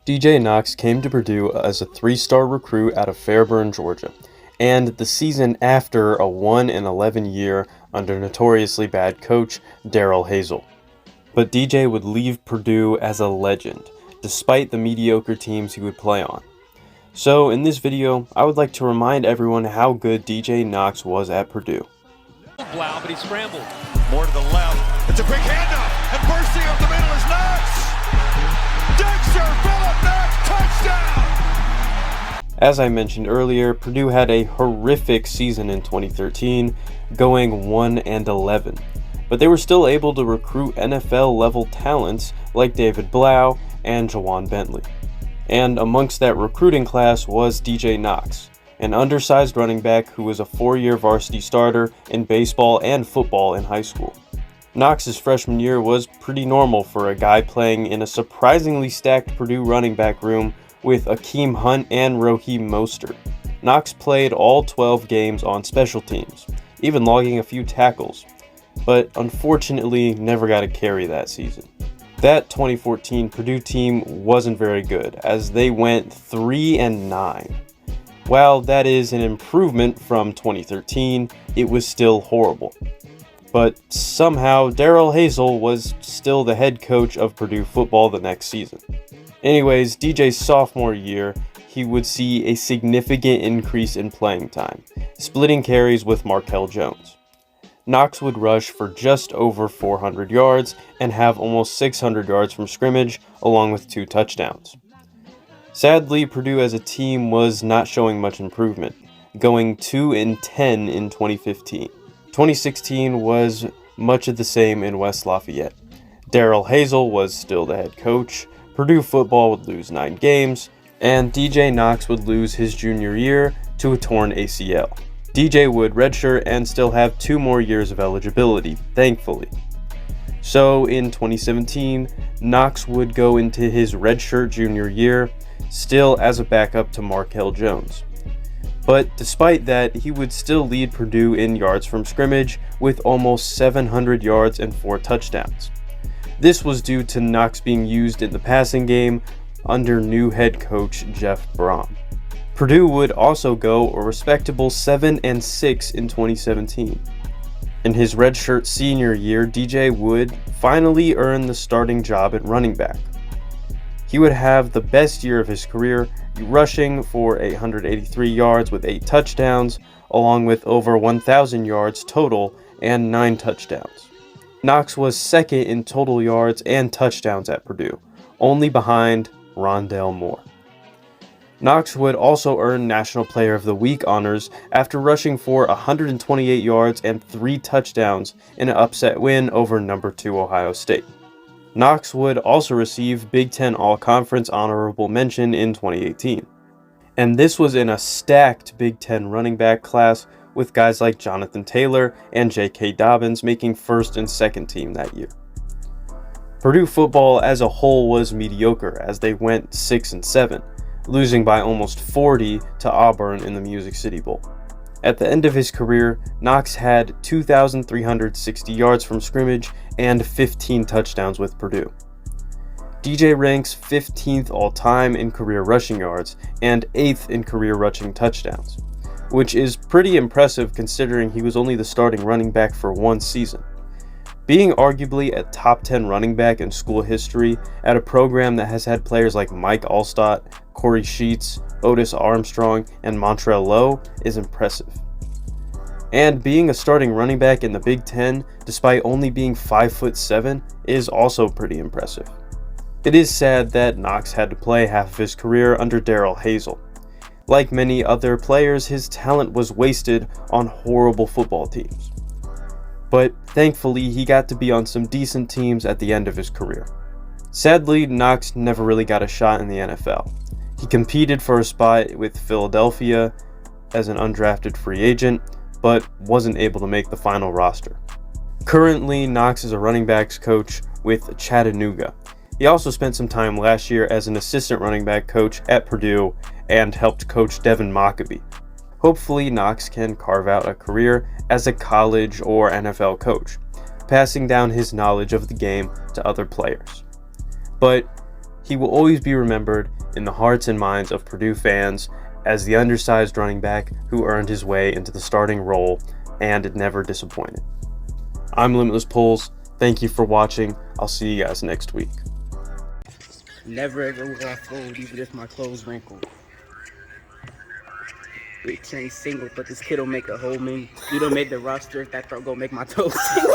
DJ Knox came to Purdue as a three-star recruit out of Fairburn, Georgia, and the season after a 1-11 year under notoriously bad coach Darrell Hazell. But DJ would leave Purdue as a legend, despite the mediocre teams he would play on. So in this video, I would like to remind everyone how good DJ Knox was at Purdue. Blau, but he scrambled. More to the left. It's a quick handoff, and bursting up the middle is Knox. Dexter Phillip Knox, touchdown! As I mentioned earlier, Purdue had a horrific season in 2013, going 1-11. But they were still able to recruit NFL-level talents like David Blau and Jawan Bentley. And amongst that recruiting class was DJ Knox, an undersized running back who was a 4-year varsity starter in baseball and football in high school. Knox's freshman year was pretty normal for a guy playing in a surprisingly stacked Purdue running back room with Akeem Hunt and Raheem Mostert. Knox played all 12 games on special teams, even logging a few tackles, but unfortunately never got a carry that season. That 2014 Purdue team wasn't very good, as they went 3-9. While that is an improvement from 2013, it was still horrible. But somehow Darrell Hazell was still the head coach of Purdue football the next season. Anyways, DJ's sophomore year, he would see a significant increase in playing time, splitting carries with Markel Jones. Knox would rush for just over 400 yards and have almost 600 yards from scrimmage, along with 2 touchdowns. Sadly, Purdue as a team was not showing much improvement, going 2-10 in 2015. 2016 was much of the same in West Lafayette. Darrell Hazell was still the head coach, Purdue football would lose 9 games, and DJ Knox would lose his junior year to a torn ACL. DJ would redshirt and still have 2 more years of eligibility, thankfully. So in 2017, Knox would go into his redshirt junior year, still as a backup to Markel Jones. But despite that, he would still lead Purdue in yards from scrimmage with almost 700 yards and 4 touchdowns. This was due to Knox being used in the passing game under new head coach Jeff Brom. Purdue would also go a respectable 7-6 in 2017. In his redshirt senior year, DJ would finally earn the starting job at running back. He would have the best year of his career, rushing for 883 yards with 8 touchdowns, along with over 1,000 yards total and 9 touchdowns. Knox was second in total yards and touchdowns at Purdue, only behind Rondale Moore. Knox would also earn National Player of the Week honors after rushing for 128 yards and 3 touchdowns in an upset win over number 2 Ohio State. Knox would also receive Big Ten All-Conference honorable mention in 2018. And this was in a stacked Big Ten running back class with guys like Jonathan Taylor and J.K. Dobbins making first and second team that year. Purdue football as a whole was mediocre as they went 6-7, losing by almost 40 to Auburn in the Music City Bowl. At the end of his career, Knox had 2,360 yards from scrimmage and 15 touchdowns with Purdue. DJ ranks 15th all-time in career rushing yards and 8th in career rushing touchdowns, which is pretty impressive considering he was only the starting running back for 1 season. Being arguably a top 10 running back in school history at a program that has had players like Mike Allstott, Corey Sheets, Otis Armstrong, and Montrell Lowe is impressive. And being a starting running back in the Big Ten, despite only being 5'7", is also pretty impressive. It is sad that Knox had to play half of his career under Darrell Hazell. Like many other players, his talent was wasted on horrible football teams. But thankfully, he got to be on some decent teams at the end of his career. Sadly, Knox never really got a shot in the NFL. He competed for a spot with Philadelphia as an undrafted free agent, but wasn't able to make the final roster. Currently, Knox is a running backs coach with Chattanooga. He also spent some time last year as an assistant running back coach at Purdue and helped coach Devin Mockabee. Hopefully, Knox can carve out a career as a college or NFL coach, passing down his knowledge of the game to other players. But he will always be remembered in the hearts and minds of Purdue fans as the undersized running back who earned his way into the starting role and never disappointed. I'm Limitless Pulls. Thank you for watching. I'll see you guys next week. Never ever will I fold, even if my clothes wrinkle. Bitch ain't single, but this kid'll make a whole me. You don't make the roster, that throw gon' make my toes tingle.